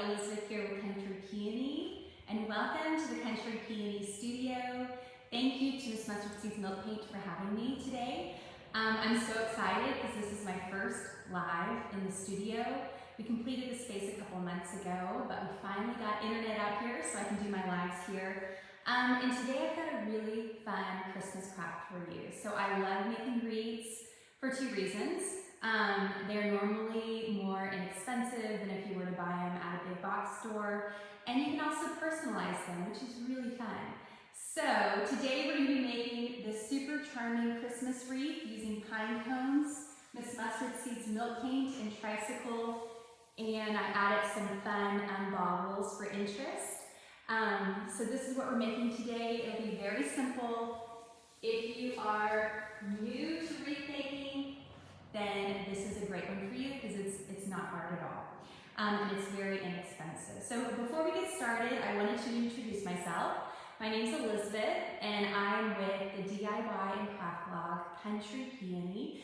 Elizabeth here with Country Peony, and welcome to the Country Peony studio. Thank you to Miss Mustard Seeds Milk Paint for having me today. I'm so excited because this is my first live in the studio. We completed the space a couple months ago, but we finally got internet out here so I can do my lives here. And today I've got a really fun Christmas craft for you. So I love making wreaths for two reasons. They're normally more inexpensive than if you were to buy them at a big box store, and you can also personalize them, which is really fun. So today we're going to be making this super charming Christmas wreath using pine cones, Miss Mustard Seeds Milk Paint, and Tricycle, and I added some fun baubles for interest. So this is what we're making today. It'll be very simple. If you are new to wreath making, then this is a great one for you because it's not hard at all. And it's very inexpensive. So before we get started, I wanted to introduce myself. My name's Elizabeth, and I'm with the DIY and craft blog Country Peony,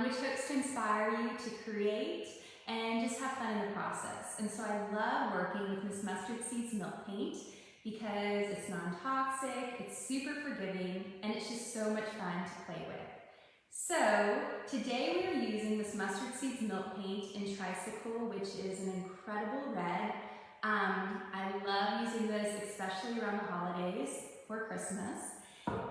which hopes to inspire you to create and just have fun in the process. And so I love working with Miss Mustard Seeds Milk Paint because it's non-toxic, it's super forgiving, and it's just so much fun to play with. So today we are using Miss Mustard Seeds Milk Paint in Tricycle, which is an incredible red. I love using this, especially around the holidays for Christmas.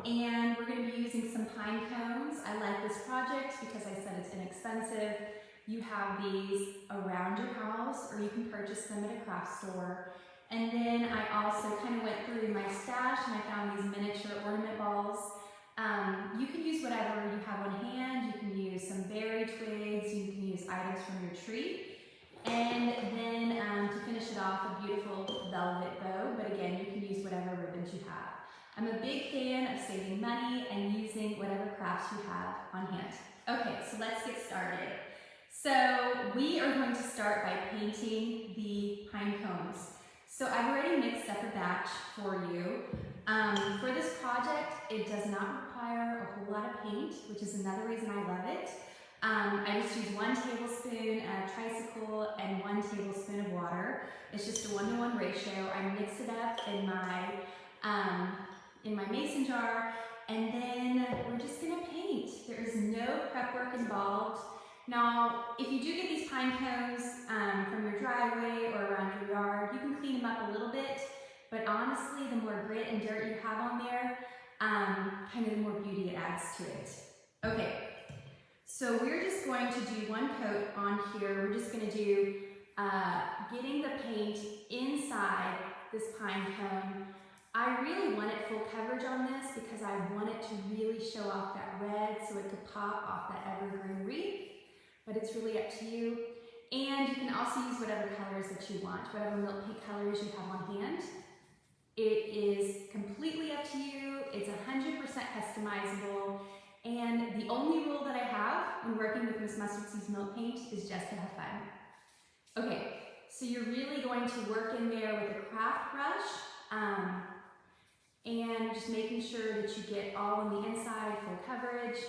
And we're going to be using some pine cones. I like this project because I said it's inexpensive. You have these around your house, or you can purchase them at a craft store. And then I also kind of went through my stash and I found these miniature ornament balls. You can use whatever you have on hand. You can use some berry twigs, you can use items from your tree. And then to finish it off, a beautiful velvet bow, but again, you can use whatever ribbons you have. I'm a big fan of saving money and using whatever crafts you have on hand. Okay, so let's get started. So we are going to start by painting the pine cones. So I've already mixed up a batch for you. For this project, it does not require a whole lot of paint, which is another reason I love it. I just use 1 tablespoon of Tricycle and 1 tablespoon of water. It's just a 1-to-1 ratio. I mix it up in my mason jar, and then we're just gonna paint. There is no prep work involved. Now, if you do get these pine cones from your driveway or around your yard, you can clean them up a little bit, but honestly, the more grit and dirt you have on there, kind of the more beauty it adds to it. Okay, so we're just going to do 1 coat on here. We're just gonna do getting the paint inside this pine cone. I really wanted full coverage on this because I want it to really show off that red so it could pop off that evergreen wreath. But it's really up to you. And you can also use whatever colors that you want, whatever milk paint colors you have on hand. It is completely up to you. It's 100% customizable. And the only rule that I have when working with Miss Mustard Seeds Milk Paint is just to have fun. Okay, so you're really going to work in there with a craft brush and just making sure that you get all on the inside, full coverage.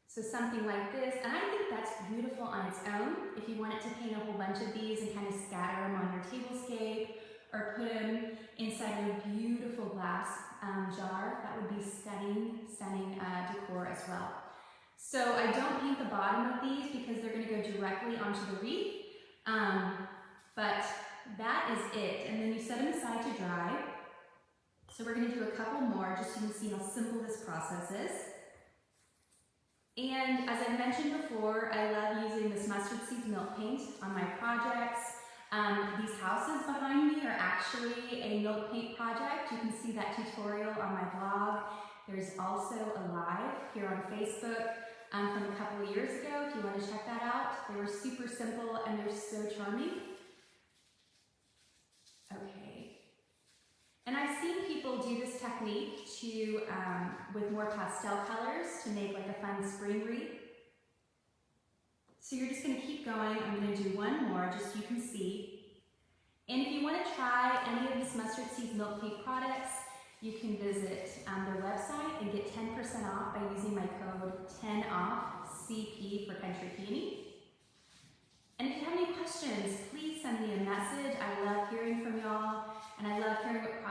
So something like this, and I think that's beautiful on its own. If you wanted to paint a whole bunch of these and kind of scatter them on your tablescape or put them inside of a beautiful glass jar, that would be stunning, stunning decor as well. So I don't paint the bottom of these because they're going to go directly onto the wreath, but that is it. And then you set them aside to dry. So we're going to do a couple more just so you can see how simple this process is. And as I mentioned before, I love using Miss Mustard Seeds Milk Paint on my projects. These houses behind me are actually a milk paint project. You can see that tutorial on my blog. There's also a live here on Facebook from a couple of years ago if you want to check that out. They were super simple and they're so charming. Okay. And I've seen people do this technique to, with more pastel colors to make like a fun spring wreath. So you're just going to keep going. I'm going to do 1 more just so you can see. And if you want to try any of Miss Mustard Seeds Milk Paint products, you can visit their website and get 10% off by using my code 10OFFCP for Country Peony. And if you have any questions, please send me a message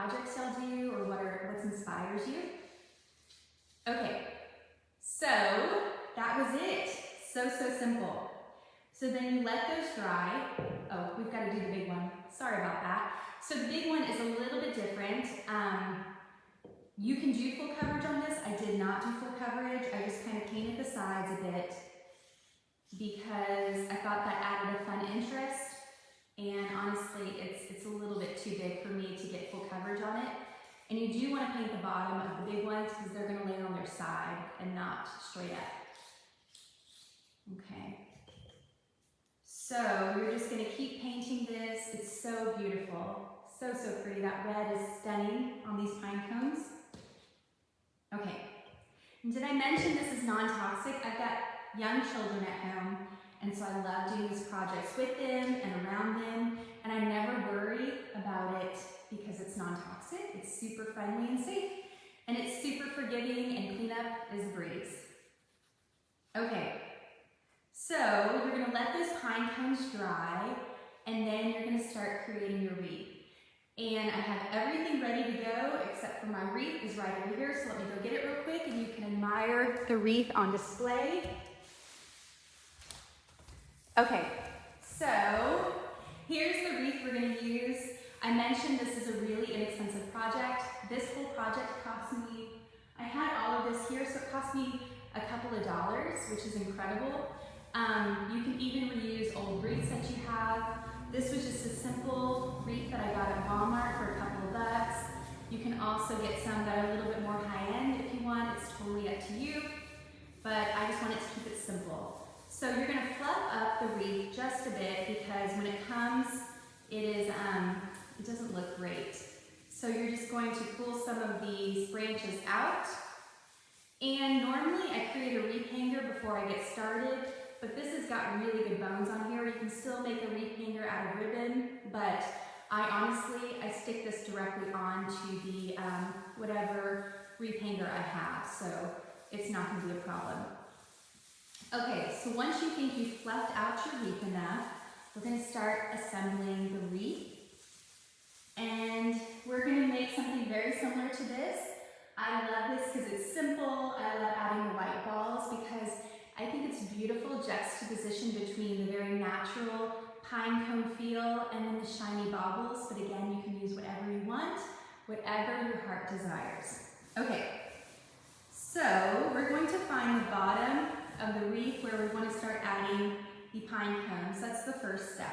projects y'all do or what inspires you. Okay, so that was it. So simple. So then you let those dry. Oh, we've got to do the big one. Sorry about that. So the big one is a little bit different. You can do full coverage on this. I did not do full coverage. I just kind of painted the sides a bit because I thought that added a fun interest. And honestly, it's a little bit too big for me to get full coverage on it. And you do want to paint the bottom of the big ones because they're going to lay on their side and not straight up. Okay. So you're just going to keep painting this. It's so beautiful. So pretty. That red is stunning on these pine cones. Okay. And did I mention this is non-toxic? I've got young children at home, and so I love doing these projects with them and around them, and I never worry about it because it's non-toxic. It's super friendly and safe, and it's super forgiving, and cleanup is a breeze. Okay. So you're going to let those pine cones dry, and then you're going to start creating your wreath. And I have everything ready to go except for my wreath is right over here, so let me go get it real quick and you can admire the wreath on display. Okay, so here's the wreath we're going to use. I mentioned this is a really inexpensive project. This whole project cost me, I had all of this here, so it cost me a couple of dollars, which is incredible. You can even reuse old wreaths that you have. This was just a simple wreath that I got at Walmart for a couple of bucks. You can also get some that are a little bit more high-end if you want. It's totally up to you, but I just wanted to keep it simple. So you're going to fluff up the wreath just a bit because when it comes, it doesn't look great. So you're just going to pull some of these branches out. And normally I create a wreath hanger before I get started, but this has got really good bones on here. You can still make a wreath hanger out of ribbon, but I stick this directly onto the whatever wreath hanger I have, so it's not going to be a problem. Okay, so once you think you've fluffed out your wreath enough, we're going to start assembling the wreath. And we're going to make something very similar to this. I love this because it's simple. I love adding the white balls because I think it's beautiful juxtaposition between the very natural pine cone feel and then the shiny baubles. But again, you can use whatever you want, whatever your heart desires. Okay, so we're going to find the bottom of the wreath where we want to start adding the pine cones. That's the first step.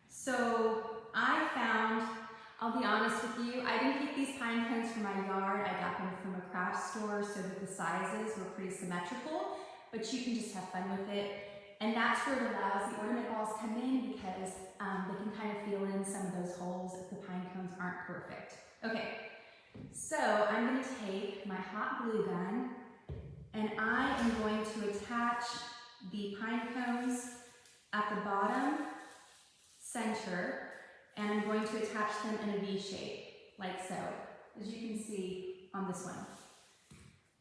So I found, I'll be honest with you, I didn't get these pine cones from my yard. I got them from a craft store so that the sizes were pretty symmetrical, but you can just have fun with it. And that's where it allows the ornament balls come in because they can kind of fill in some of those holes if the pine cones aren't perfect. Okay, so I'm going to take my hot glue gun and I am going to attach the pine cones at the bottom center, and I'm going to attach them in a V shape, like so, as you can see on this one.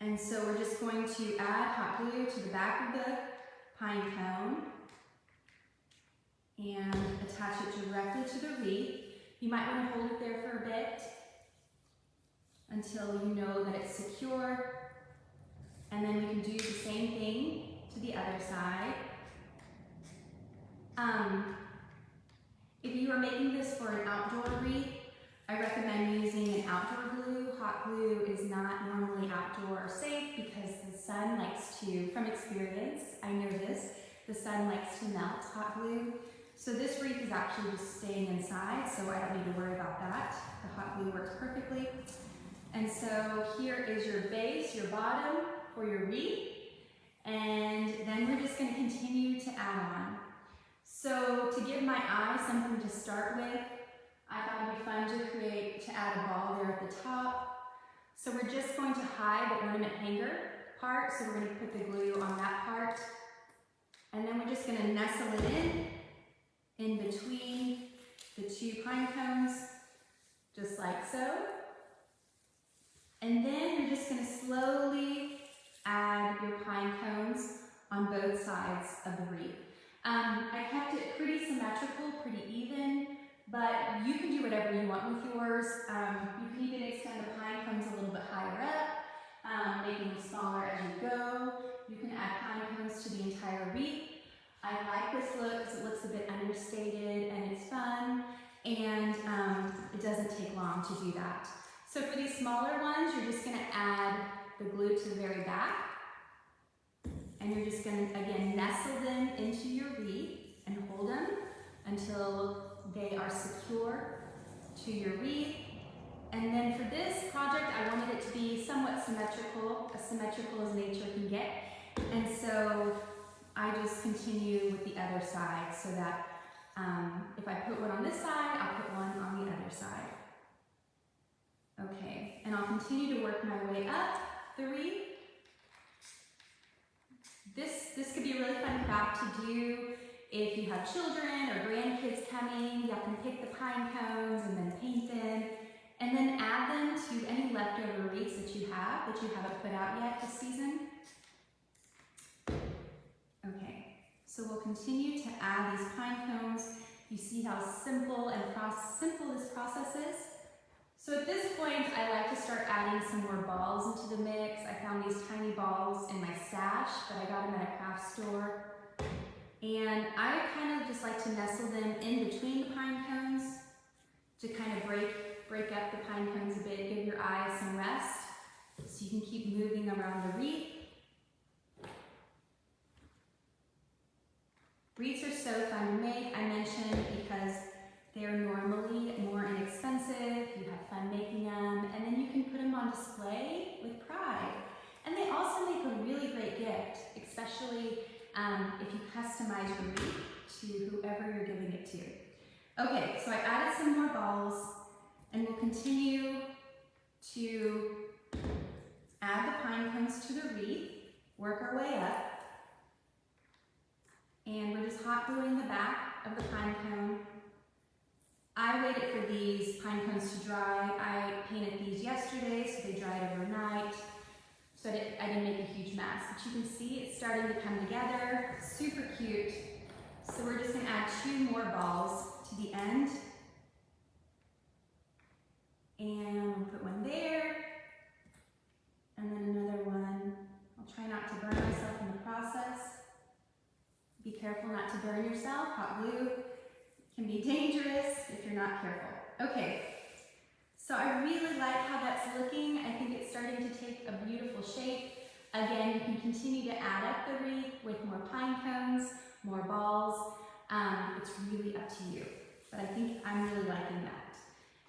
And so we're just going to add hot glue to the back of the pine cone and attach it directly to the wreath. You might want to hold it there for a bit until you know that it's secure. And then we can do the same thing to the other side. If you are making this for an outdoor wreath, I recommend using an outdoor glue. Hot glue is not normally outdoor safe because the sun likes to, from experience, I know this, the sun likes to melt hot glue. So this wreath is actually just staying inside, so I don't need to worry about that. The hot glue works perfectly. And so here is your base, your bottom for your wreath. And then we're just going to continue to add on. So to give my eye something to start with, I thought it'd be fun to add a ball there at the top. So we're just going to hide the ornament hanger part. So we're going to put the glue on that part. And then we're just going to nestle it in between the two pine cones, just like so. And then you're just going to slowly add your pine cones on both sides of the wreath. I kept it pretty symmetrical, pretty even, but but you can do whatever you want with yours. You can even extend the pine cones a little bit higher up, making them smaller as you go. You can add pine cones to the entire wreath. I like this look because it looks a bit understated and it's fun, and it doesn't take long to do that. So for these smaller ones, you're just going to add the glue to the very back, and you're just going to, again, nestle them into your wreath and hold them until they are secure to your wreath. And then for this project, I wanted it to be somewhat symmetrical, as symmetrical as nature can get. And so I just continue with the other side so that if I put one on this side, I'll put one on the other side. Okay, and I'll continue to work my way up the wreath. This could be a really fun craft to do if you have children or grandkids coming. You can pick the pine cones and then paint them, and then add them to any leftover wreaths that you haven't put out yet this season. Okay, so we'll continue to add these pine cones. You see how simple this process is? So at this point, I like to start adding some more balls into the mix. I found these tiny balls in my stash, but I got them at a craft store. And I kind of just like to nestle them in between the pine cones to kind of break up the pine cones a bit, give your eyes some rest so you can keep moving around the wreath. Wreaths are so fun to make, I mentioned, because they're normally more inexpensive, you have fun making them, and then you can put them on display with pride. And they also make a really great gift, especially if you customize your wreath to whoever you're giving it to. Okay, so I added some more balls, and we'll continue to add the pine cones to the wreath, work our way up, and we're just hot gluing the back of the pine cone. I waited for these pine cones to dry. I painted these yesterday, so they dried overnight. So I didn't make a huge mess. But you can see it's starting to come together. Super cute. So we're just going to add 2 more balls to the end. And we'll put one there. And then another one. I'll try not to burn myself in the process. Be careful not to burn yourself. Hot glue can be dangerous if you're not careful. Okay, so I really like how that's looking. I think it's starting to take a beautiful shape. Again, you can continue to add up the wreath with more pine cones, more balls. It's really up to you, but I think I'm really liking that.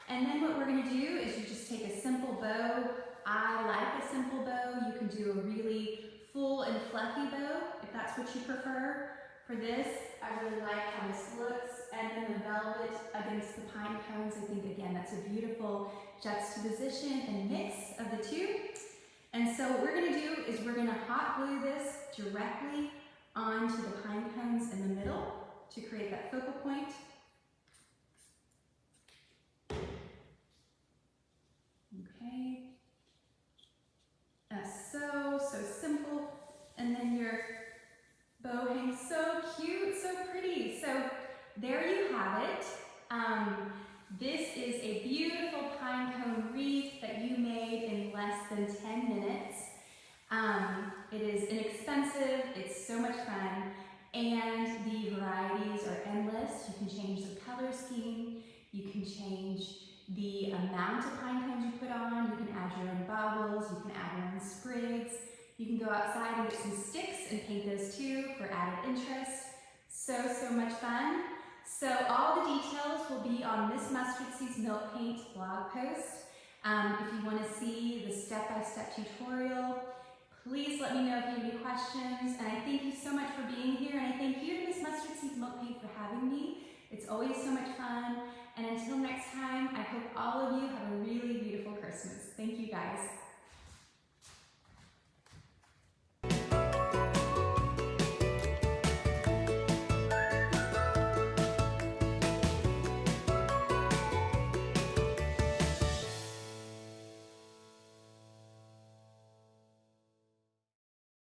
And then what we're going to do is you just take a simple bow. I like a simple bow. You can do a really full and fluffy bow if that's what you prefer. For this, I really like how this looks, and then the velvet against the pine cones. I think, again, that's a beautiful juxtaposition and mix of the two. And so what we're going to do is we're going to hot glue this directly onto the pine cones in the middle to create that focal point. Okay. That's so simple. And then your bow hangs so cute, so pretty. So there you have it. This is a beautiful pine cone wreath that you made in less than 10 minutes. It is inexpensive, it's so much fun, and the varieties are endless. You can change the color scheme, you can change the amount of pine cones you put on, you can add your own baubles, you can add your own sprigs. You can go outside and get some sticks and paint those too for added interest. So much fun. So all the details will be on Miss Mustard Seeds Milk Paint blog post. If you want to see the step-by-step tutorial, please let me know if you have any questions. And I thank you so much for being here. And I thank you to Miss Mustard Seeds Milk Paint for having me. It's always so much fun.